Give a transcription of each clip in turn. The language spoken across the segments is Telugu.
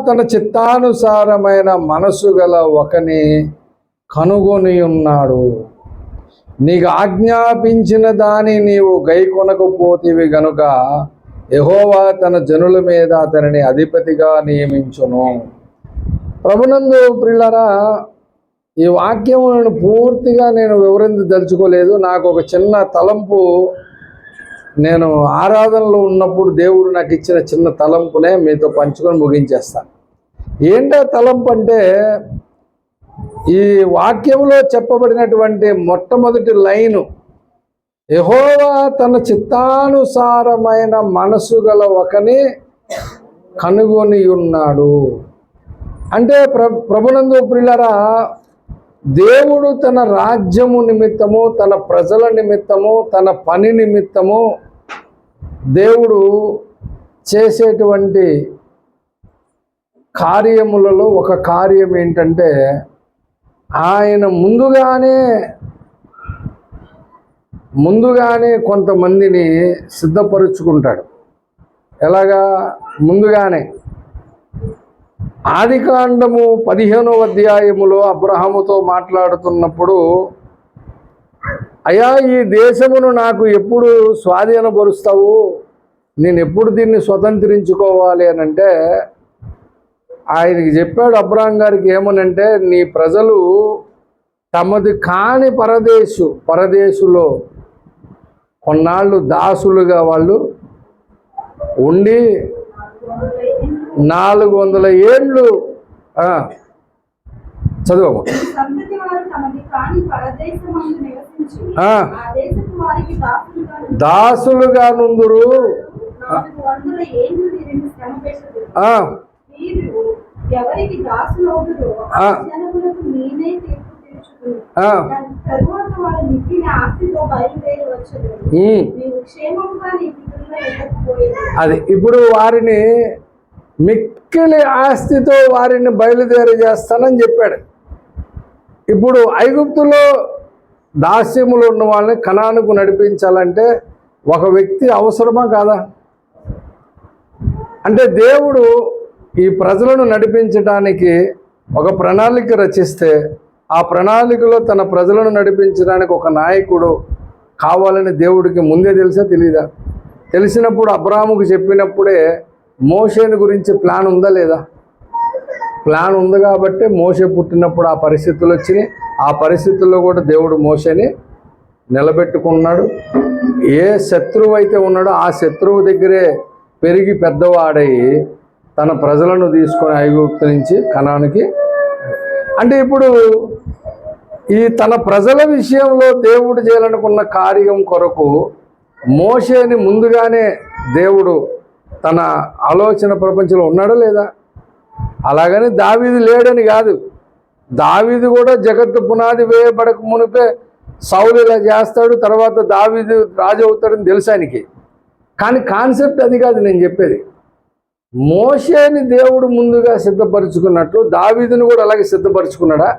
తన చిత్తానుసారమైన మనసు గల ఒకని కనుగొని ఉన్నాడు. నీకు ఆజ్ఞాపించిన దాని నీవు గైకొనకపోతివి గనుక యెహోవా తన జనుల మీద అతనిని అధిపతిగా నియమించును. ప్రభునందు ప్రియులారా, ఈ వాక్యములను పూర్తిగా నేను వివరించదలుచుకోలేదు. నాకు ఒక చిన్న తలంపు, నేను ఆరాధనలో ఉన్నప్పుడు దేవుడు నాకు ఇచ్చిన చిన్న తలంపునే మీతో పంచుకొని ముగించేస్తాను. ఏంటో తలంపు అంటే, ఈ వాక్యంలో చెప్పబడినటువంటి మొట్టమొదటి లైను, యెహోవా తన చిత్తానుసారమైన మనసు గల ఒకని కనుగొని ఉన్నాడు అంటే ప్రభునందు ప్రియులారా, దేవుడు తన రాజ్యము నిమిత్తము, తన ప్రజల నిమిత్తము, తన పని నిమిత్తము దేవుడు చేసేటువంటి కార్యములలో ఒక కార్యం ఏంటంటే, ఆయన ముందుగానే కొంతమందిని సిద్ధపరుచుకుంటాడు. ఎలాగా? ముందుగానే ఆదికాండము 15వ అధ్యాయములో అబ్రహాముతో మాట్లాడుతున్నప్పుడు, అయ్యా ఈ దేశమును నాకు ఎప్పుడు స్వాధీనపరుస్తావు, నేను ఎప్పుడు దీన్ని స్వతంత్రించుకోవాలి అని అంటే, ఆయనకి చెప్పాడు అబ్రహాం గారికి ఏమనంటే, నీ ప్రజలు తమది కాని పరదేశులో కొన్నాళ్ళు దాసులుగా వాళ్ళు ఉండి 400 ఏండ్లు చదువు దాసులుగా నుందురు. అది ఇప్పుడు వారిని మిక్కిలి ఆస్తితో వారిని బయలుదేరి చేస్తానని చెప్పాడు. ఇప్పుడు ఐగుప్తులో దాస్యములు ఉన్న వాళ్ళని కనానుకు నడిపించాలంటే ఒక వ్యక్తి అవసరమా కాదా? అంటే దేవుడు ఈ ప్రజలను నడిపించడానికి ఒక ప్రణాళిక రచిస్తే, ఆ ప్రణాళికలో తన ప్రజలను నడిపించడానికి ఒక నాయకుడు కావాలని దేవుడికి ముందే తెలుసా తెలీదా? తెలిసినప్పుడు అబ్రాహాముకు చెప్పినప్పుడే మోషేని గురించి ప్లాన్ ఉందా లేదా? ప్లాన్ ఉంది కాబట్టి మోషే పుట్టినప్పుడు ఆ పరిస్థితులు వచ్చినాయి. ఆ పరిస్థితుల్లో కూడా దేవుడు మోషేని నిలబెట్టుకున్నాడు. ఏ శత్రువు అయితే ఉన్నాడో ఆ శత్రువు దగ్గరే పెరిగి పెద్దవాడై తన ప్రజలను తీసుకొని ఐగుప్తు నుంచి కనానికి. అంటే ఇప్పుడు ఈ తన ప్రజల విషయంలో దేవుడు చేయాలనుకున్న కార్యం కొరకు మోషేని ముందుగానే దేవుడు తన ఆలోచన ప్రపంచంలో ఉన్నాడో లేదా? అలాగని దావీదు లేడని కాదు. దావీదు కూడా జగత్తు పునాది వేయబడక మునిపే సౌలు ఇలా చేస్తాడు, తర్వాత దావీదు రాజు అవుతాడని తెలుసు ఆయనకి. కానీ కాన్సెప్ట్ అది కాదు నేను చెప్పేది. మోషేని దేవుడు ముందుగా సిద్ధపరుచుకున్నట్లు దావీదుని కూడా అలాగే సిద్ధపరుచుకున్నాడా?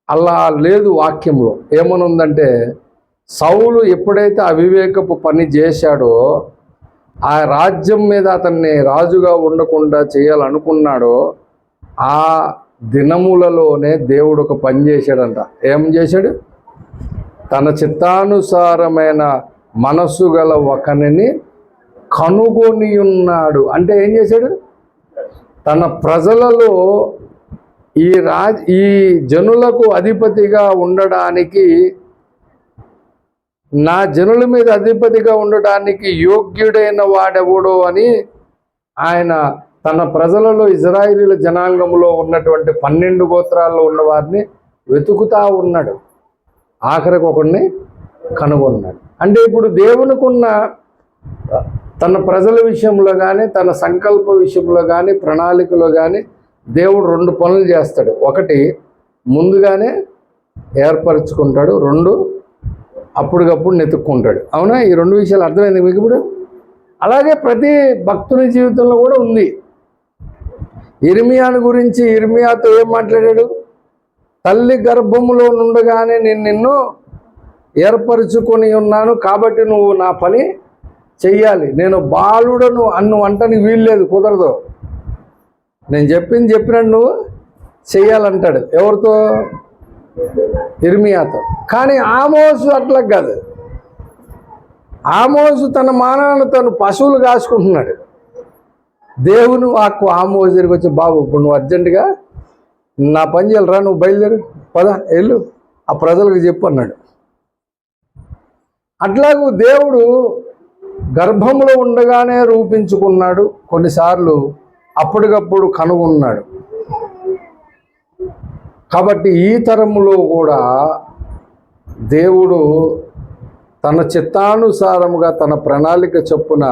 అలా లేదు. వాక్యంలో ఏమనుందంటే, సౌలు ఎప్పుడైతే అవివేకపు పని చేశాడో, ఆ రాజ్యం మీద అతన్ని రాజుగా ఉండకుండా చేయాలనుకున్నాడో, ఆ దినములలోనే దేవుడు ఒక పని చేశాడంట. ఏం చేశాడు? తన చిత్తానుసారమైన మనస్సు గల ఒకనిని కనుగొని ఉన్నాడు. అంటే ఏం చేశాడు? తన ప్రజలలో ఈ జనులకు అధిపతిగా ఉండడానికి, నా జనుల మీద అధిపతిగా ఉండడానికి యోగ్యుడైన వాడెవడో అని ఆయన తన ప్రజలలో ఇజ్రాయేలీల జనాంగంలో ఉన్నటువంటి 12 గోత్రాల్లో ఉన్న వారిని వెతుకుతా ఉన్నాడు. ఆఖరికి ఒకడిని కనుగొన్నాడు. అంటే ఇప్పుడు దేవునికున్న తన ప్రజల విషయంలో కానీ, తన సంకల్ప విషయంలో కానీ, ప్రణాళికలో కానీ దేవుడు 2 పనులు చేస్తాడు. ఒకటి, ముందుగానే ఏర్పరచుకుంటాడు. 2, అప్పటికప్పుడు నెతుక్కుంటాడు. అవునా? ఈ 2 విషయాలు అర్థమైంది మీకు ఇప్పుడు? అలాగే ప్రతి భక్తుని జీవితంలో కూడా ఉంది. ఇర్మియాను గురించి ఇర్మియాతో ఏం మాట్లాడాడు? తల్లి గర్భములో నుండగానే నేను నిన్ను ఏర్పరచుకొని ఉన్నాను, కాబట్టి నువ్వు నా పని చెయ్యాలి. నేను బాలుడను అన్ను అంటానికి వీల్లేదు, కుదరదు. నేను చెప్పినట్టు నువ్వు చెయ్యాలంటాడు. ఎవరితో? ఇర్మియాతో. కానీ ఆమోసు అట్లా కాదు. ఆమోసు తన మానాన్ని తను పశువులు కాసుకుంటున్నాడు. దేవుని వాక్కు ఆమోసు దగ్గరికి వచ్చి, బాబు ఇప్పుడు నువ్వు అర్జెంటుగా నా పని చేయాలరా, నువ్వు బయలుదేరు, పదా వెళ్ళు, ఆ ప్రజలకు చెప్పు అన్నాడు. అట్లాగూ దేవుడు గర్భంలో ఉండగానే రూపించుకున్నాడు, కొన్నిసార్లు అప్పటికప్పుడు కనుగొన్నాడు. కాబట్టి ఈ తరములో కూడా దేవుడు తన చిత్తానుసారముగా తన ప్రణాళిక చొప్పున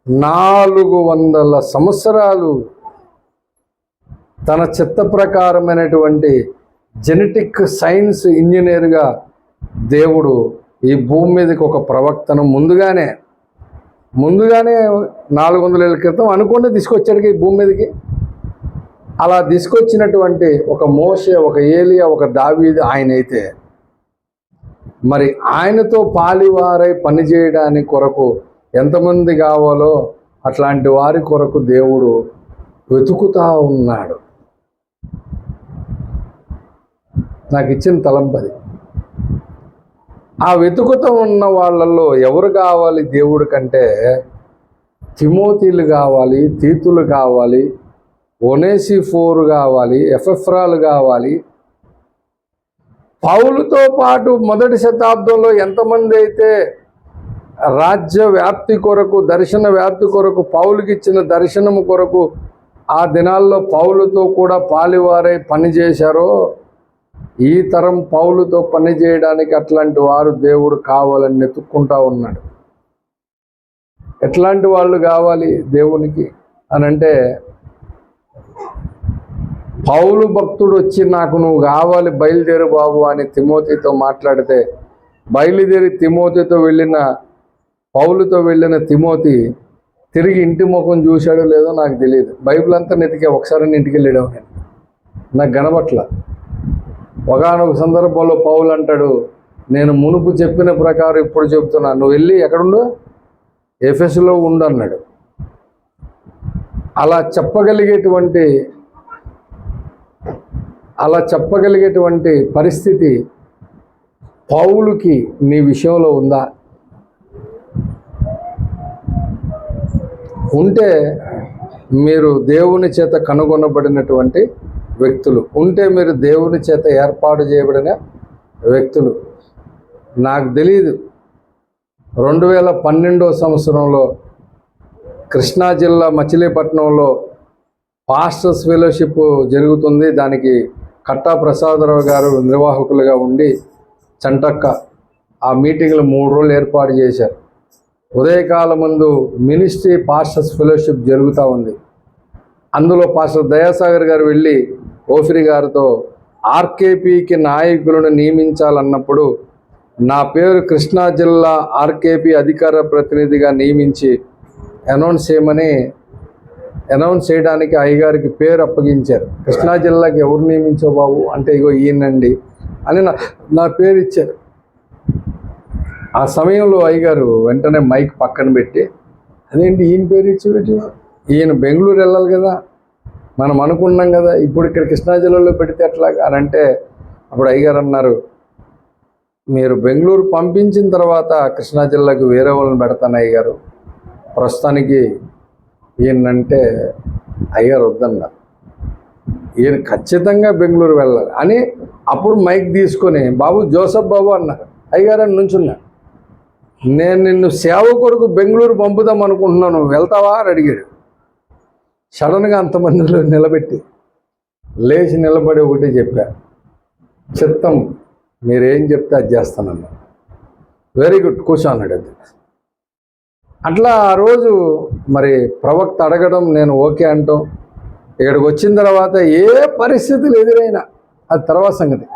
400 సంవత్సరాలు తన చిత్త ప్రకారమైనటువంటి జెనెటిక్ సైన్స్ ఇంజనీర్గా దేవుడు ఈ భూమి మీదకి ఒక ప్రవక్తను ముందుగానే 400 ఏళ్ళ క్రితం అనుకుంటే తీసుకొచ్చాడు ఈ భూమి మీదకి. అలా తీసుకొచ్చినటువంటి ఒక మోషే, ఒక ఏలియా, ఒక దావీదు ఆయనైతే మరి ఆయనతో పాలివారై పనిచేయడానికి కొరకు ఎంతమంది కావాలో అట్లాంటి వారి కొరకు దేవుడు వెతుకుతా ఉన్నాడు. నాకు ఇచ్చిన తలంపది. ఆ వెతుకుతూ ఉన్న వాళ్ళల్లో ఎవరు కావాలి దేవుడి కంటే? తిమోతీలు కావాలి, తీతులు కావాలి, ఒనేసిఫోరు కావాలి, ఎఫెఫ్రాలు కావాలి. పౌలుతో పాటు మొదటి శతాబ్దంలో ఎంతమంది అయితే రాజ్య వ్యాప్తి కొరకు, దర్శన వ్యాప్తి కొరకు, పౌలుకి ఇచ్చిన దర్శనము కొరకు ఆ దినాల్లో పౌలుతో కూడా పాలివారై పనిచేశారో, ఈ తరం పౌలుతో పని చేయడానికి అట్లాంటి వారు దేవుడు కావాలని వెతుక్కుంటా ఉన్నాడు. ఎట్లాంటి వాళ్ళు కావాలి దేవునికి అని అంటే, పౌలు భక్తుడు వచ్చి నాకు నువ్వు కావాలి, బయలుదేరు బాబు అని తిమోతితో మాట్లాడితే, బయలుదేరి పౌలుతో వెళ్ళిన తిమోతి తిరిగి ఇంటి ముఖం చూశాడో లేదో నాకు తెలియదు. బైబిల్ అంతా నెతికే, ఒకసారి ఇంటికి వెళ్ళాడు, నాకు కనబట్ల. ఒకానొక సందర్భంలో పౌలు అంటాడు, నేను మునుపు చెప్పిన ప్రకారం ఇప్పుడు చెప్తున్నా, నువ్వు వెళ్ళి ఎక్కడుండు, ఎఫెసులో ఉండు అన్నాడు. అలా చెప్పగలిగేటువంటి పరిస్థితి పౌలుకి నీ విషయంలో ఉందా? ఉంటే మీరు దేవుని చేత కనుగొనబడినటువంటి వ్యక్తులు, ఉంటే మీరు దేవుని చేత ఏర్పాటు చేయబడిన వ్యక్తులు. నాకు తెలియదు, 2012 సంవత్సరంలో కృష్ణా జిల్లా మచిలీపట్నంలో పాస్టర్స్ ఫెలోషిప్ జరుగుతుంది. దానికి కట్టా ప్రసాదరావు గారు నిర్వాహకులుగా ఉండి చంటక్క ఆ మీటింగ్లు 3 రోజులు ఏర్పాటు చేశారు. ఉదయకాలం ముందు మినిస్ట్రీ పాస్టర్స్ ఫెలోషిప్ జరుగుతూ ఉంది. అందులో పాస్టర్ దయాసాగర్ గారు వెళ్ళి ఓఫిరి గారితో ఆర్కేపీకి నాయకులను నియమించాలన్నప్పుడు నా పేరు కృష్ణా జిల్లా ఆర్కేపీ అధికార ప్రతినిధిగా నియమించి అనౌన్స్ చేయడానికి అయ్యగారికి పేరు అప్పగించారు. కృష్ణా జిల్లాకి ఎవరు నియమించావు బాబు అంటే, ఇగో ఈయనండి అని నా పేరు ఇచ్చారు. ఆ సమయంలో అయ్యగారు వెంటనే మైక్ పక్కన పెట్టి, అదేంటి ఈయన పేరు ఇచ్చి, ఈయన బెంగళూరు వెళ్ళాలి కదా, మనం అనుకున్నాం కదా, ఇప్పుడు ఇక్కడ కృష్ణా జిల్లాలో పెడితే ఎట్లాగా అని అంటే, అప్పుడు అయ్యగారు అన్నారు, మీరు బెంగళూరు పంపించిన తర్వాత కృష్ణా జిల్లాకు వేరే వాళ్ళని పెడతాను అయ్యగారు, ప్రస్తుతానికి ఈయనంటే అయ్యగారు వద్దన్నారు. ఈయన ఖచ్చితంగా బెంగళూరు వెళ్ళాలి అని అప్పుడు మైక్ తీసుకొని బాబు జోసఫ్ బాబు అన్నారు. అయ్యగారు అని నుంచున్నా, నేను నిన్ను సేవ కొరకు బెంగళూరు పంపుదాం అనుకుంటున్నాను, వెళ్తావా అని అడిగాడు. సడన్గా అంతమందిలో నిలబెట్టి లేచి నిలబడి ఒకటి చెప్పా, చిత్తం మీరేం చెప్తే అది చేస్తానన్నా. వెరీ గుడ్, కూర్చో అన్నాడు. అది అట్లా ఆ రోజు మరి ప్రవక్త అడగడం, నేను ఓకే అంటాం. ఇక్కడికి వచ్చిన తర్వాత ఏ పరిస్థితులు ఎదురైనా అది తర్వాత సంగతి.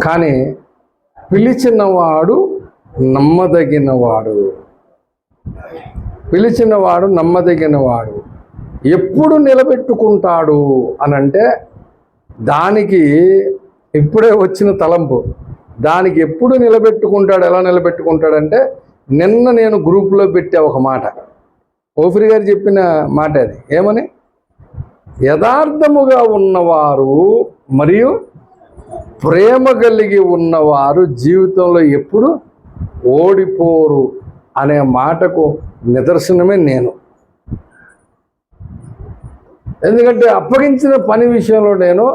కానీ పిలిచినవాడు నమ్మదగినవాడు ఎప్పుడు నిలబెట్టుకుంటాడు అనంటే, దానికి ఇప్పుడే వచ్చిన తలంపు. దానికి ఎప్పుడు నిలబెట్టుకుంటాడు, ఎలా నిలబెట్టుకుంటాడంటే, నిన్న నేను గ్రూప్లో పెట్టే ఒక మాట, ఓఫిరి గారు చెప్పిన మాట అది. ఏమని? యథార్థముగా ఉన్నవారు మరియు ప్రేమ కలిగి ఉన్నవారు జీవితంలో ఎప్పుడు ఓడిపోరు అనే మాటకు నిదర్శనమే నేను. ఎందుకంటే అప్పగించిన పని విషయంలో నేను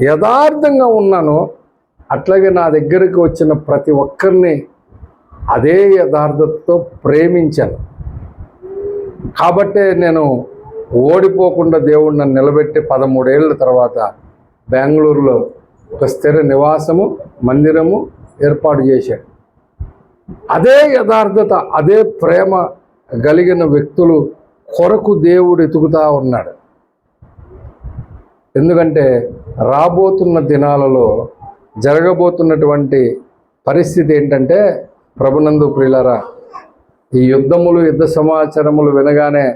యథార్థంగా ఉన్నాను. అట్లాగే నా దగ్గరికి వచ్చిన ప్రతి ఒక్కరిని అదే యథార్థతతో ప్రేమించాను. కాబట్టే నేను ఓడిపోకుండా దేవుడు నన్ను నిలబెట్టి 13 ఏళ్ళ తర్వాత బెంగళూరులో ఒక స్థిర నివాసము, మందిరము ఏర్పాటు చేశాడు. అదే యథార్థత, అదే ప్రేమ కలిగిన వ్యక్తులు కొరకు దేవుడు ఎతుకుతా ఉన్నాడు. ఎందుకంటే రాబోతున్న దినాలలో జరగబోతున్నటువంటి పరిస్థితి ఏంటంటే, ప్రభునందు ప్రియులారా, ఈ యుద్ధములు, యుద్ధ సమాచారములు వినగానే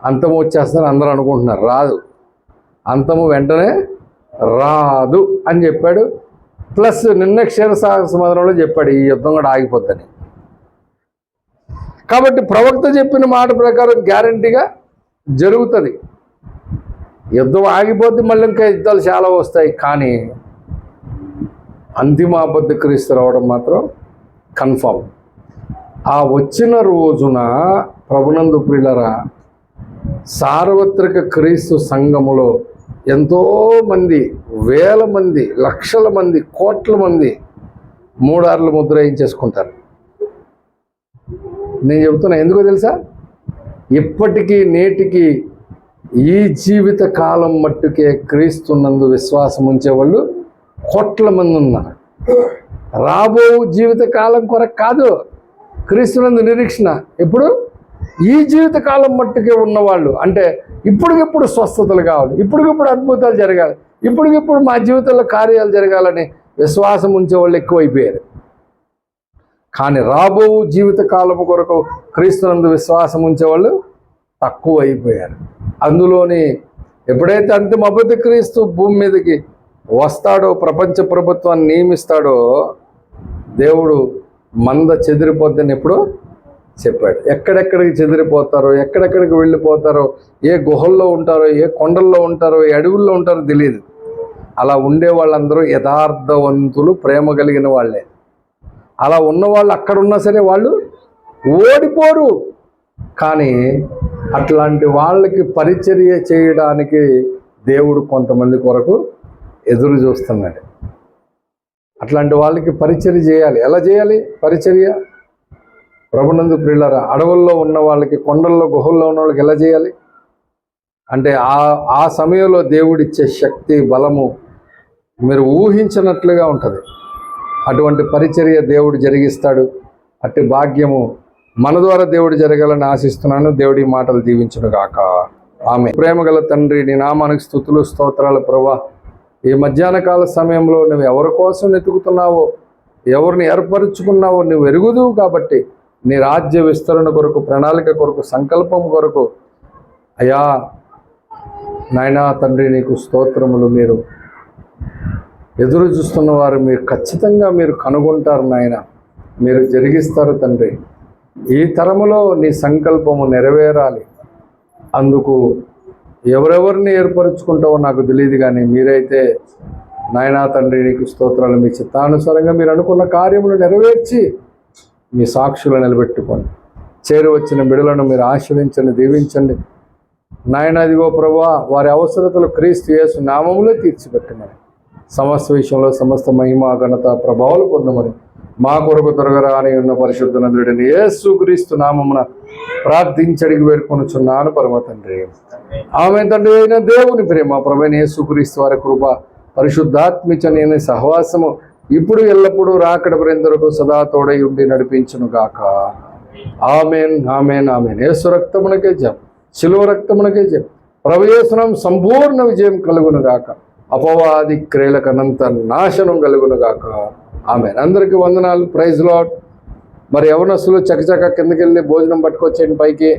అంతము వచ్చేస్తుందని అందరూ అనుకుంటున్నారు. రాదు, అంతము వెంటనే రాదు అని చెప్పాడు. ప్లస్ నిన్న క్షీరసాగర సముద్రంలో చెప్పాడు ఈ యుద్ధం కూడా ఆగిపోద్దని. కాబట్టి ప్రవక్త చెప్పిన మాట ప్రకారం గ్యారంటీగా జరుగుతుంది. యుద్ధం ఆగిపోద్ది, మళ్ళీ ఇంకా యుద్ధాలు చాలా వస్తాయి. కానీ అంతిమ అబద్ధ క్రీస్తు రావడం మాత్రం కన్ఫర్మ్. ఆ వచ్చిన రోజున ప్రభునందు ప్రియులరా, సార్వత్రిక క్రీస్తు సంఘములో ఎంతోమంది, వేల మంది, లక్షల మంది, కోట్ల మంది మూడార్లు ముద్ర వేయించేసుకుంటారు. నేను చెబుతున్నా, ఎందుకో తెలుసా? ఇప్పటికీ నేటికి ఈ జీవిత కాలం మట్టుకే క్రీస్తునందు విశ్వాసం ఉంచేవాళ్ళు కోట్ల మంది ఉన్నారు. రాబో జీవిత కాలం కొరకు కాదు క్రీస్తునందు నిరీక్షణ. ఇప్పుడు ఈ జీవిత కాలం మట్టుకే ఉన్నవాళ్ళు, అంటే ఇప్పటికిప్పుడు స్వస్థతలు కావాలి, ఇప్పటికిప్పుడు అద్భుతాలు జరగాలి, ఇప్పటికిప్పుడు మా జీవితంలో కార్యాలు జరగాలని విశ్వాసం ఉంచేవాళ్ళు ఎక్కువైపోయారు. కానీ రాబో జీవిత కాలము కొరకు క్రీస్తునందు విశ్వాసం ఉంచేవాళ్ళు తక్కువ అయిపోయారు. అందులోని ఎప్పుడైతే అంతిమ అబద్ధ క్రీస్తు భూమి మీదకి వస్తాడో, ప్రపంచ ప్రభుత్వాన్ని నియమిస్తాడో, దేవుడు మంద చెదిరిపోద్దని ఎప్పుడో చెప్పాడు. ఎక్కడెక్కడికి చెదిరిపోతారో, ఎక్కడెక్కడికి వెళ్ళిపోతారో, ఏ గుహల్లో ఉంటారో, ఏ కొండల్లో ఉంటారో, ఏ అడవుల్లో ఉంటారో తెలియదు. అలా ఉండే వాళ్ళందరూ యథార్థవంతులు, ప్రేమ కలిగిన వాళ్ళే. అలా ఉన్నవాళ్ళు అక్కడ ఉన్నా సరే వాళ్ళు ఓడిపోరు. కానీ అట్లాంటి వాళ్ళకి పరిచర్య చేయడానికి దేవుడు కొంతమంది కొరకు ఎదురు చూస్తున్నాడు. అట్లాంటి వాళ్ళకి పరిచర్య చేయాలి. ఎలా చేయాలి పరిచర్య? ప్రభునందు ప్రియులారా, అడవుల్లో ఉన్న వాళ్ళకి, కొండల్లో గుహల్లో ఉన్న వాళ్ళకి ఎలా చేయాలి అంటే, ఆ సమయంలో దేవుడిచ్చే శక్తి, బలము మీరు ఊహించినట్లుగా ఉంటుంది. అటువంటి పరిచర్య దేవుడు జరిగిస్తాడు. అట్టి భాగ్యము మన ద్వారా దేవుడు జరగాలని ఆశిస్తున్నాను. దేవుడి మాటలు దీవించును గాక. ఆమె. ప్రేమగల తండ్రి, నీ నామానికి స్తుతులు, స్తోత్రాలు ప్రభువా. ఈ మధ్యాహ్న కాల సమయంలో నువ్వు ఎవరి కోసం వెతుకుతున్నావో, ఎవరిని ఏర్పరుచుకున్నావో నువ్వు ఎరుగుదువు. కాబట్టి నీ రాజ్య విస్తరణ కొరకు, ప్రణాళిక కొరకు, సంకల్పం కొరకు అయ్యా నాయనా తండ్రి నీకు స్తోత్రములు. మీరు ఎదురు చూస్తున్న వారు మీరు ఖచ్చితంగా మీరు కనుగొంటారు నాయన, మీరు జరిగిస్తారు తండ్రి. ఈ తరములో నీ సంకల్పము నెరవేరాలి. అందుకు ఎవరెవరిని ఏర్పరచుకుంటావో నాకు తెలియదు, కానీ మీరైతే నాయనా తండ్రి నీకు స్తోత్రాలు. మీ చిత్తానుసారంగా మీరు అనుకున్న కార్యములు నెరవేర్చి మీ సాక్షులు నిలబెట్టుకోండి. చేరు వచ్చిన బిడలను మీరు ఆశ్రయించండి, దీవించండి నాయన. ఇదిగో ప్రభువా, వారి అవసరతలు క్రీస్తు యేసు నామములో తీర్చిపెట్టమని, సమస్త విషయంలో సమస్త మహిమ, ఘనత, ప్రభావాలు పొందమని మా కొరకు త్వరగా అని ఉన్న పరిశుద్ధ నదుడిని యేసు క్రీస్తు నామమున ప్రార్థించి అడిగి వేడుకొనుచున్నాను పరమ తండ్రి. ఆమె తండ్రి అయిన దేవుని ప్రేమ, ప్రభువైన యేసు క్రీస్తు వారి కృప, పరిశుద్ధాత్మిక నేను సహవాసము ఇప్పుడు ఎల్లప్పుడూ రాకడ పర్యంతరకు సదా తోడై ఉండి నడిపించును గాక. Amen, amen, amen. యేసు రక్తమునకే జయం, శిలువ రక్తమునకే జయం. ప్రభు యేసునామమున సంపూర్ణ విజయం కలుగును గాక. అపవాది క్రియలకనంత నాశనం కలుగును గాక. ఆమెన్. అందరికీ వందనాలు. Praise lord. మరి యవనస్తులు చకచక కిందకి వెళ్ళి భోజనం పట్టుకొచ్చేయండి పైకి.